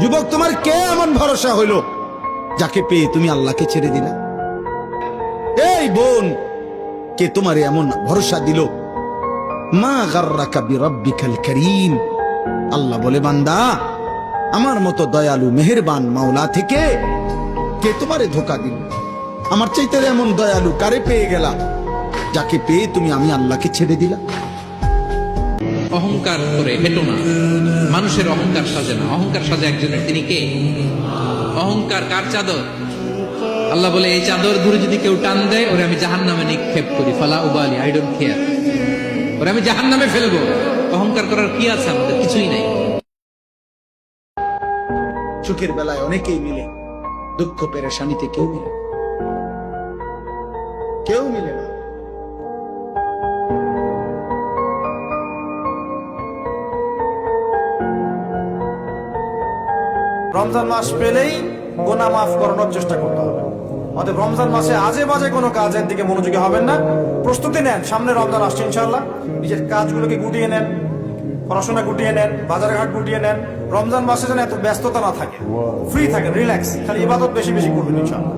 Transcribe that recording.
যুবক, তোমার কে এমন ভরসা হইল যাকে পেয়ে তুমি আল্লাহকে ছেড়ে দিলা? এই বোন, কে তোমার এমন ভরসা দিল? মা গাররাকা বিরাব্বিকাল কারীম। আল্লাহ বলে, বান্দা, আমার মতো দয়ালু মেহেরবান মাওলা থেকে কে তোমারে ধোঁকা দিল? আমার চাইতে এমন দয়ালু কারে পেয়ে গেলা যাকে পেয়ে তুমি আমি আল্লাহকে ছেড়ে দিলা? অহংকার করে হেঁটো না। মানুষের অহংকার সাজে না, অহংকার সাজে একজনের। তিনি কে? অহংকার কার চাদর? আল্লাহ বলে, এই চাদর ধরে যদি কেউ টান দেয়, ওরে আমি জাহান্নামে নিক্ষেপ করি। ফালা উবালি, আই ডোন্ট কেয়ার, ওরে আমি জাহান্নামে ফেলবো। অহংকার করার কি আছে আমাদের? কিছুই নাই। সুখের বেলায় অনেকেই মিলে, দুঃখ পেরেশানিতে কেউ মিলে, কেউ মিলে না। রমজান মাস পেলেই গুনাহ মাফ করানোর চেষ্টা করতে হবে। অতএব রমজান মাসে আজে বাজে কোনো কাজের দিকে মনোযোগী হবেন না। প্রস্তুতি নেন, সামনে রমজান আসছে ইনশাআল্লাহ। নিজের কাজগুলোকে গুটিয়ে নেন, পড়াশোনা গুটিয়ে নেন, বাজার ঘাট গুটিয়ে নেন। রমজান মাসে যেন এত ব্যস্ততা না থাকে, ফ্রি থাকেন, রিল্যাক্স, খালি ইবাদত বেশি বেশি করবেন ইনশাআল্লাহ।